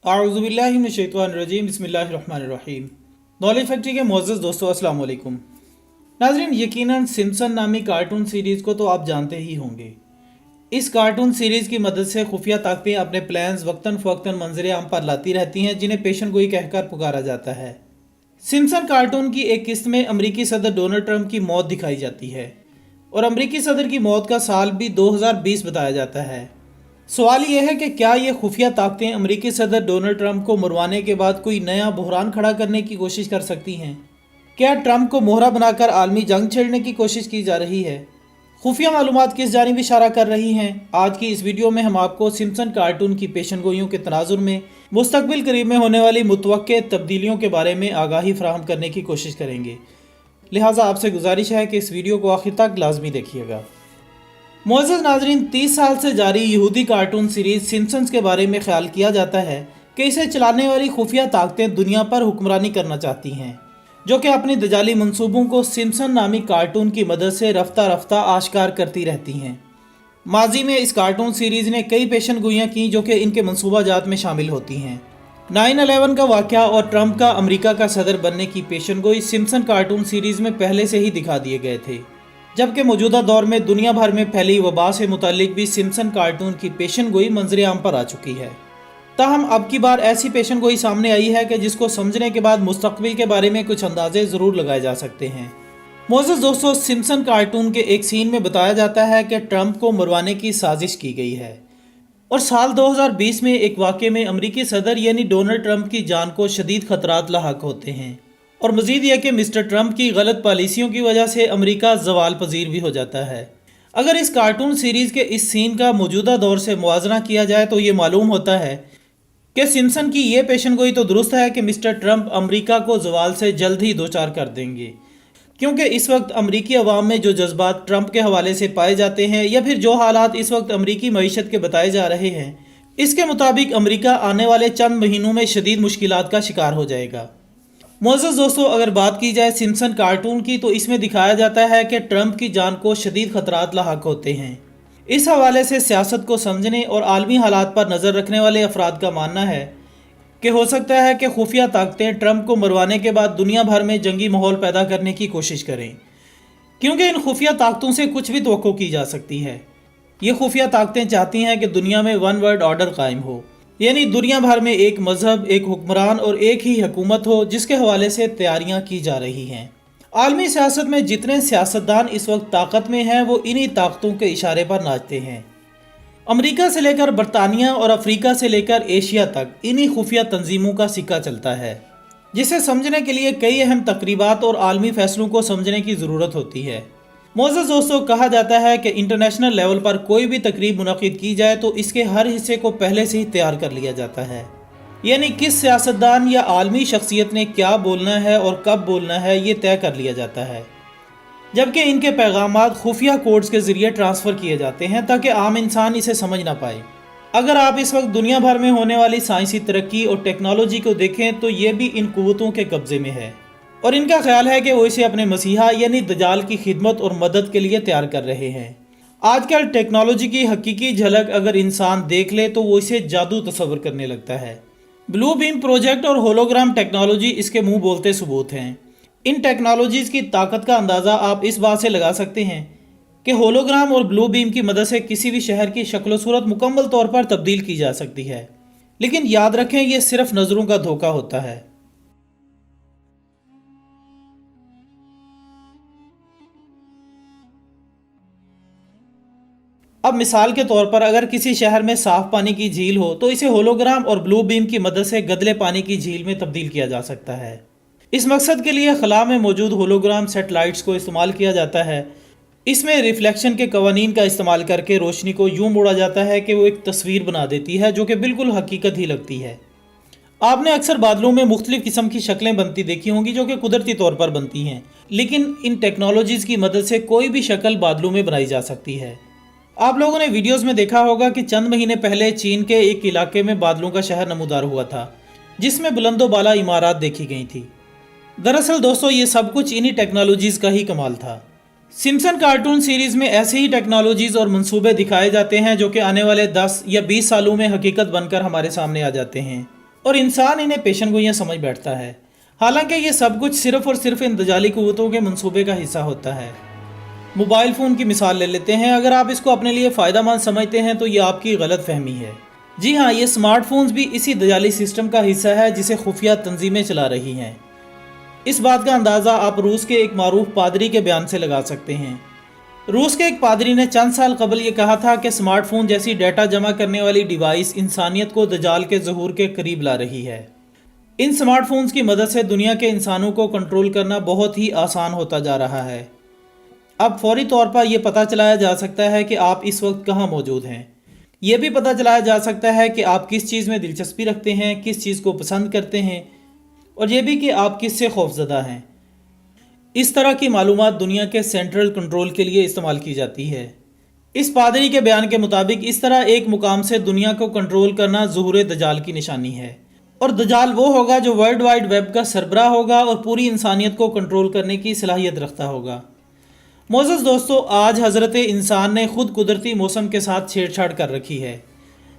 आऊज़ुबिल्लाहिमिनश्शैतानिर्रजीम बिस्मिल्लाहिर्रहमानिर्रहीम। Knowledge factory के मुअज़्ज़ज़ दोस्तों, अस्सलाम वालेकुम। नाज़रीन, यकीनन सिम्पसन नामी कार्टून सीरीज़ को तो आप जानते ही होंगे। इस कार्टून सीरीज़ की मदद से खुफिया ताकतें अपने प्लान्स वक्तन फ़वक्तन मंजर आम पर लाती रहती हैं, जिन्हें पेशन गोई कहकर पुकारा जाता है। सिम्पसन कार्टून की एक किस्त में अमरीकी सदर डोनाल्ड ट्रंप की मौत दिखाई जाती है और अमरीकी सदर की मौत का साल भी 2020 बताया जाता है। सवाल यह है कि क्या ये खुफिया ताकतें अमरीकी सदर डोनाल्ड ट्रंप को मरवाने के बाद कोई नया बहरान खड़ा करने की कोशिश कर सकती हैं? क्या ट्रंप को मोहरा बनाकर आलमी जंग छेड़ने की कोशिश की जा रही है? खुफिया मालूमात किस जानिब इशारा कर रही हैं? आज की इस वीडियो में हम आपको सिम्पसन कार्टून की पेशन गोइयों के तनाजुर में मुस्तकबिल करीब में होने वाली मुतवक्के तब्दीलियों के बारे में आगाही फराहम करने की कोशिश करेंगे। लिहाजा आपसे गुजारिश है कि इस वीडियो को आखिर तक लाजमी देखिएगा। मुअज़्ज़ज़ नाज़रीन, 30 साल से जारी यहूदी कार्टून सीरीज सिम्पसन्स के बारे में ख्याल किया जाता है कि इसे चलाने वाली खुफिया ताकतें दुनिया पर हुक्मरानी करना चाहती हैं, जो कि अपनी दजाली मंसूबों को सिम्पसन नामी कार्टून की मदद से रफ्ता रफ्ता आश्कार करती रहती हैं। माजी में इस कार्टून सीरीज़ ने कई पेशन गोइयाँ की जो कि इनके मनसूबाजात में शामिल होती हैं। 9/11 का वाक़या और ट्रंप का अमेरिका का सदर बनने की पेशन गोई सिम्पसन कार्टून सीरीज़ में पहले से ही दिखा दिए गए थे, जबकि मौजूदा दौर में दुनिया भर में फैली वबा से मुतालिक भी सिम्पसन कार्टून की पेशन गोई मंजर आम पर आ चुकी है। ताहम अब की बार ऐसी पेशन गोई सामने आई है कि जिसको समझने के बाद मुस्तकबिल के बारे में कुछ अंदाजे ज़रूर लगाए जा सकते हैं। मुअज़्ज़ज़ दोस्तों, सिम्पसन कार्टून के एक सीन में बताया जाता है कि ट्रंप को मरवाने की साजिश की गई है और साल 2020 में एक वाक़े में अमरीकी सदर यानी डोनाल्ड ट्रंप की जान को शदीद खतरात लाहक होते हैं और मज़ीद यह कि मिस्टर ट्रंप की गलत पॉलिसियों की वजह से अमेरिका ज़वाल पजीर भी हो जाता है। अगर इस कार्टून सीरीज़ के इस सीन का मौजूदा दौर से मुआवजा किया जाए तो ये मालूम होता है कि सिम्पसन की ये पेशन गोई तो दुरुस्त है कि मिस्टर ट्रंप अमेरिका को ज़वाल से जल्द ही दो चार कर देंगे, क्योंकि इस वक्त अमरीकी अवाम में जो जज्बात ट्रंप के हवाले से पाए जाते हैं या फिर जो हालात इस वक्त अमरीकी मईशत के बताए जा रहे हैं, इसके मुताबिक अमरीका आने वाले चंद महीनों में शदीद मुश्किलात का शिकार हो जाएगा। मुअज़्ज़ज़ दोस्तों, अगर बात की जाए सिम्पसन कार्टून की तो इसमें दिखाया जाता है कि ट्रंप की जान को शदीद खतरात लाहक होते हैं। इस हवाले से सियासत को समझने और आलमी हालात पर नज़र रखने वाले अफराद का मानना है कि हो सकता है कि खुफिया ताकतें ट्रंप को मरवाने के बाद दुनिया भर में जंगी माहौल पैदा करने की कोशिश करें, क्योंकि इन खुफिया ताकतों से कुछ भी तवक्को की जा सकती है। ये खुफिया ताकतें चाहती हैं कि दुनिया में वन वर्ल्ड ऑर्डर कायम हो, यानी दुनिया भर में एक मजहब, एक हुक्मरान और एक ही हुकूमत हो, जिसके हवाले से तैयारियां की जा रही हैं। आलमी सियासत में जितने सियासतदान इस वक्त ताकत में हैं वो इन्हीं ताकतों के इशारे पर नाचते हैं। अमेरिका से लेकर बरतानिया और अफ्रीका से लेकर एशिया तक इन्हीं खुफिया तंजीमों का सिक्का चलता है, जिसे समझने के लिए कई अहम तकरीबात और आलमी फैसलों को समझने की ज़रूरत होती है। मुअज़्ज़ज़ दोस्तों, कहा जाता है कि इंटरनेशनल लेवल पर कोई भी तकरीब मुनक़िद की जाए तो इसके हर हिस्से को पहले से ही तैयार कर लिया जाता है, यानी किस सियासतदान या आलमी शख्सियत ने क्या बोलना है और कब बोलना है ये तय कर लिया जाता है, जबकि इनके पैगामात खुफिया कोड्स के ज़रिए ट्रांसफ़र किए जाते हैं ताकि आम इंसान इसे समझ ना पाए। अगर आप इस वक्त दुनिया भर में होने वाली साइंसी तरक्की और टेक्नोलॉजी को देखें तो ये भी इन कुव्वतों के कब्ज़े में है और इनका ख्याल है कि वो इसे अपने मसीहा यानी दजाल की खिदमत और मदद के लिए तैयार कर रहे हैं। आजकल टेक्नोलॉजी की हकीकी झलक अगर इंसान देख ले तो वो इसे जादू तस्वर करने लगता है। ब्लू बीम प्रोजेक्ट और होलोग्राम टेक्नोलॉजी इसके मुंह बोलते सबूत हैं। इन टेक्नोलॉजीज़ की ताकत का अंदाज़ा आप इस बात से लगा सकते हैं कि होलोग्राम और ब्लू बीम की मदद से किसी भी शहर की शक्ल सूरत मुकम्मल तौर पर तब्दील की जा सकती है, लेकिन याद रखें ये सिर्फ नज़रों का धोखा होता है। अब मिसाल के तौर पर अगर किसी शहर में साफ पानी की झील हो तो इसे होलोग्राम और ब्लू बीम की मदद से गदले पानी की झील में तब्दील किया जा सकता है। इस मकसद के लिए खला में मौजूद होलोग्राम सेटेलाइट्स को इस्तेमाल किया जाता है। इसमें रिफ्लेक्शन के कवानीन का इस्तेमाल करके रोशनी को यूँ मोड़ा जाता है कि वो एक तस्वीर बना देती है जो कि बिल्कुल हकीकत ही लगती है। आपने अक्सर बादलों में मुख्तलिफ किस्म की शक्लें बनती देखी होंगी जो कि कुदरती तौर पर बनती हैं, लेकिन इन टेक्नोलॉजीज़ की मदद से कोई भी शक्ल बादलों में बनाई जा सकती है। आप लोगों ने वीडियोस में देखा होगा कि चंद महीने पहले चीन के एक इलाके में बादलों का शहर नमूदार हुआ था, जिसमें बुलंदो बाला इमारत देखी गई थी। दरअसल दोस्तों, ये सब कुछ इन्हीं टेक्नोलॉजीज़ का ही कमाल था। सिम्पसन कार्टून सीरीज़ में ऐसे ही टेक्नोलॉजीज़ और मंसूबे दिखाए जाते हैं जो कि आने वाले 10 या 20 सालों में हकीकत बनकर हमारे सामने आ जाते हैं। اور انسان انہیں پیشن گوئیاں سمجھ بیٹھتا ہے، حالانکہ یہ سب کچھ صرف اور صرف ان دجالی قوتوں کے منصوبے کا حصہ ہوتا ہے۔ موبائل فون کی مثال لے لیتے ہیں، اگر آپ اس کو اپنے لیے فائدہ مند سمجھتے ہیں تو یہ آپ کی غلط فہمی ہے۔ جی ہاں، یہ سمارٹ فونز بھی اسی دجالی سسٹم کا حصہ ہے جسے خفیہ تنظیمیں چلا رہی ہیں۔ اس بات کا اندازہ آپ روس کے ایک معروف پادری کے بیان سے لگا سکتے ہیں۔ روس کے ایک پادری نے چند سال قبل یہ کہا تھا کہ سمارٹ فون جیسی ڈیٹا جمع کرنے والی ڈیوائس انسانیت کو دجال کے ظہور کے قریب لا رہی ہے۔ ان سمارٹ فونز کی مدد سے دنیا کے انسانوں کو کنٹرول کرنا بہت ہی آسان ہوتا جا رہا ہے۔ اب فوری طور پر یہ پتہ چلایا جا سکتا ہے کہ آپ اس وقت کہاں موجود ہیں۔ یہ بھی پتہ چلایا جا سکتا ہے کہ آپ کس چیز میں دلچسپی رکھتے ہیں، کس چیز کو پسند کرتے ہیں، اور یہ بھی کہ آپ کس سے خوفزدہ ہیں۔ اس طرح کی معلومات دنیا کے سینٹرل کنٹرول کے لیے استعمال کی جاتی ہے۔ اس پادری کے بیان کے مطابق اس طرح ایک مقام سے دنیا کو کنٹرول کرنا ظہور دجال کی نشانی ہے، اور دجال وہ ہوگا جو ورلڈ وائڈ ویب کا سربراہ ہوگا اور پوری انسانیت کو کنٹرول کرنے کی صلاحیت رکھتا ہوگا۔ معزز دوستو، آج حضرت انسان نے خود قدرتی موسم کے ساتھ چھیڑ چھاڑ کر رکھی ہے،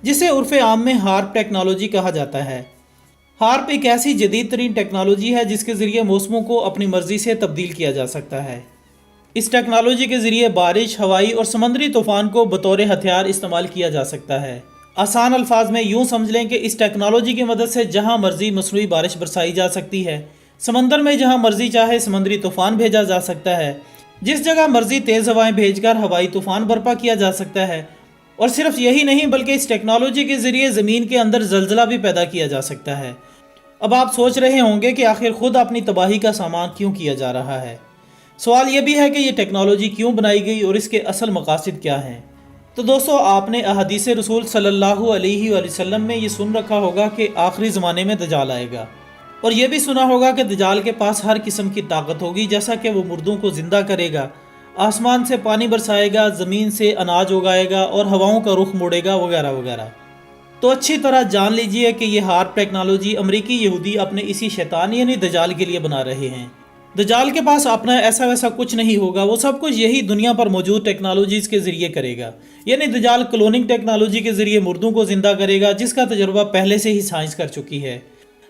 جسے عرف عام میں ہارپ ٹیکنالوجی کہا جاتا ہے۔ ہارپ ایک ایسی جدید ترین ٹیکنالوجی ہے جس کے ذریعے موسموں کو اپنی مرضی سے تبدیل کیا جا سکتا ہے۔ اس ٹیکنالوجی کے ذریعے بارش، ہوائی اور سمندری طوفان کو بطور ہتھیار استعمال کیا جا سکتا ہے۔ آسان الفاظ میں یوں سمجھ لیں کہ اس ٹیکنالوجی کی مدد سے جہاں مرضی مصنوعی بارش برسائی جا سکتی ہے، سمندر میں جہاں مرضی چاہے سمندری طوفان بھیجا جا سکتا ہے، جس جگہ مرضی تیز ہوائیں بھیج کر ہوائی طوفان برپا کیا جا سکتا ہے، اور صرف یہی نہیں بلکہ اس ٹیکنالوجی کے ذریعے زمین کے اندر زلزلہ بھی پیدا کیا جا سکتا ہے۔ اب آپ سوچ رہے ہوں گے کہ آخر خود اپنی تباہی کا سامان کیوں کیا جا رہا ہے؟ سوال یہ بھی ہے کہ یہ ٹیکنالوجی کیوں بنائی گئی اور اس کے اصل مقاصد کیا ہیں؟ تو دوستو، آپ نے احادیث رسول صلی اللہ علیہ وآلہ وسلم میں یہ سن رکھا ہوگا کہ آخری زمانے میں دجال آئے گا، اور یہ بھی سنا ہوگا کہ دجال کے پاس ہر قسم کی طاقت ہوگی، جیسا کہ وہ مردوں کو زندہ کرے گا، آسمان سے پانی برسائے گا، زمین سے اناج اگائے گا اور ہواؤں کا رخ موڑے گا، وغیرہ وغیرہ۔ تو اچھی طرح جان لیجئے کہ یہ ہارپ ٹیکنالوجی امریکی یہودی اپنے اسی شیطان یعنی دجال کے لیے بنا رہے ہیں۔ دجال کے پاس اپنا ایسا ویسا کچھ نہیں ہوگا، وہ سب کچھ یہی دنیا پر موجود ٹیکنالوجیز کے ذریعے کرے گا۔ یعنی دجال کلوننگ ٹیکنالوجی کے ذریعے مردوں کو زندہ کرے گا، جس کا تجربہ پہلے سے ہی سائنس کر چکی ہے۔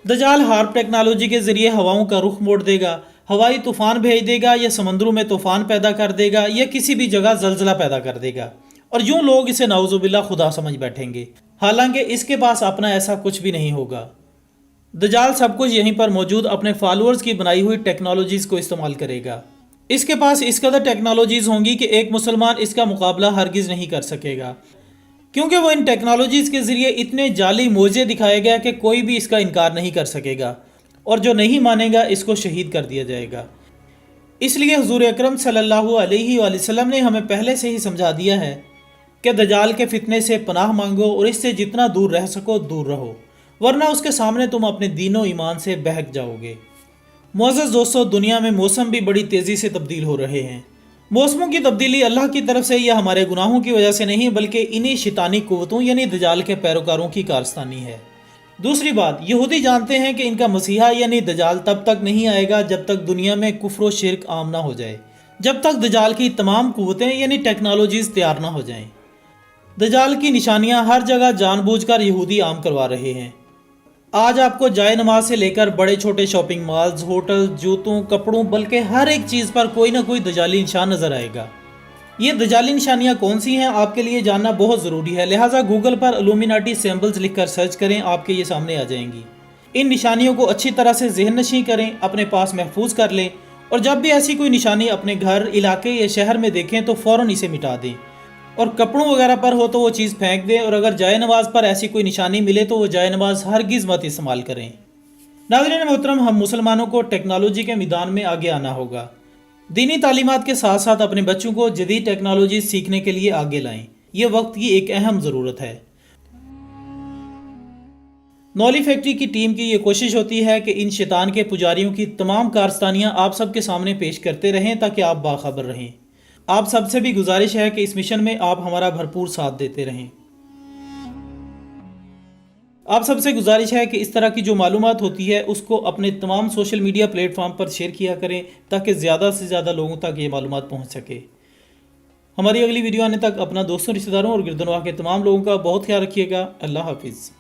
دجال ہارپ ٹیکنالوجی کے ذریعے ہواؤں کا رخ موڑ دے گا، ہوائی طوفان بھیج دے گا، یا سمندروں میں طوفان پیدا کر دے گا، یا کسی بھی جگہ زلزلہ پیدا کر دے گا، اور یوں لوگ اسے نعوذ باللہ خدا سمجھ بیٹھیں گے، حالانکہ اس کے پاس اپنا ایسا کچھ بھی نہیں ہوگا۔ دجال سب کچھ یہیں پر موجود اپنے فالوورز کی بنائی ہوئی ٹیکنالوجیز کو استعمال کرے گا۔ اس کے پاس اس قدر ٹیکنالوجیز ہوں گی کہ ایک مسلمان اس کا مقابلہ ہرگز نہیں کر سکے گا، کیونکہ وہ ان ٹیکنالوجیز کے ذریعے اتنے جعلی معجزے دکھائے گا کہ کوئی بھی اس کا انکار نہیں کر سکے گا، اور جو نہیں مانے گا اس کو شہید کر دیا جائے گا۔ اس لیے حضور اکرم صلی اللہ علیہ وآلہ وسلم نے ہمیں پہلے سے ہی سمجھا دیا ہے کہ دجال کے فتنے سے پناہ مانگو اور اس سے جتنا دور رہ سکو دور رہو، ورنہ اس کے سامنے تم اپنے دین و ایمان سے بہک جاؤ گے۔ معزز دوستو، دنیا میں موسم بھی بڑی تیزی سے تبدیل ہو رہے ہیں۔ موسموں کی تبدیلی اللہ کی طرف سے یا ہمارے گناہوں کی وجہ سے نہیں، بلکہ انہی شیطانی قوتوں یعنی دجال کے پیروکاروں کی کارستانی ہے۔ دوسری بات، یہودی جانتے ہیں کہ ان کا مسیحا یعنی دجال تب تک نہیں آئے گا جب تک دنیا میں کفر و شرک عام نہ ہو جائے، جب تک دجال کی تمام قوتیں یعنی ٹیکنالوجیز تیار نہ ہو جائیں۔ دجال کی نشانیاں ہر جگہ جان بوجھ کر یہودی عام کروا رہے ہیں۔ آج آپ کو جائے نماز سے لے کر بڑے چھوٹے شاپنگ مالز، ہوٹل، جوتوں، کپڑوں، بلکہ ہر ایک چیز پر کوئی نہ کوئی دجالی نشان نظر آئے گا۔ یہ دجالی نشانیاں کون سی ہیں آپ کے لیے جاننا بہت ضروری ہے، لہٰذا گوگل پر الومیناٹی سمبلز لکھ کر سرچ کریں، آپ کے یہ سامنے آ جائیں گی۔ ان نشانیوں کو اچھی طرح سے ذہن نشیں کریں، اپنے پاس محفوظ کر لیں، اور جب بھی ایسی کوئی نشانی اپنے گھر، علاقے یا شہر میں دیکھیں تو فوراً اسے مٹا دیں، اور کپڑوں وغیرہ پر ہو تو وہ چیز پھینک دیں، اور اگر جائے نماز پر ایسی کوئی نشانی ملے تو وہ جائے نماز ہرگز مت استعمال کریں۔ ناظرین محترم، ہم مسلمانوں کو ٹیکنالوجی کے میدان میں آگے آنا ہوگا۔ دینی تعلیمات کے ساتھ ساتھ اپنے بچوں کو جدید ٹیکنالوجی سیکھنے کے لیے آگے لائیں، یہ وقت کی ایک اہم ضرورت ہے۔ نولی فیکٹری کی ٹیم کی یہ کوشش ہوتی ہے کہ ان شیطان کے پجاریوں کی تمام کارستانیاں آپ سب کے سامنے پیش کرتے رہیں تاکہ آپ باخبر رہیں۔ آپ سب سے بھی گزارش ہے کہ اس مشن میں آپ ہمارا بھرپور ساتھ دیتے رہیں۔ آپ سب سے گزارش ہے کہ اس طرح کی جو معلومات ہوتی ہے اس کو اپنے تمام سوشل میڈیا پلیٹ فارم پر شیئر کیا کریں تاکہ زیادہ سے زیادہ لوگوں تک یہ معلومات پہنچ سکے۔ ہماری اگلی ویڈیو آنے تک اپنا دوستوں، رشتہ داروں اور گردنواہ کے تمام لوگوں کا بہت خیال رکھیے گا۔ اللہ حافظ۔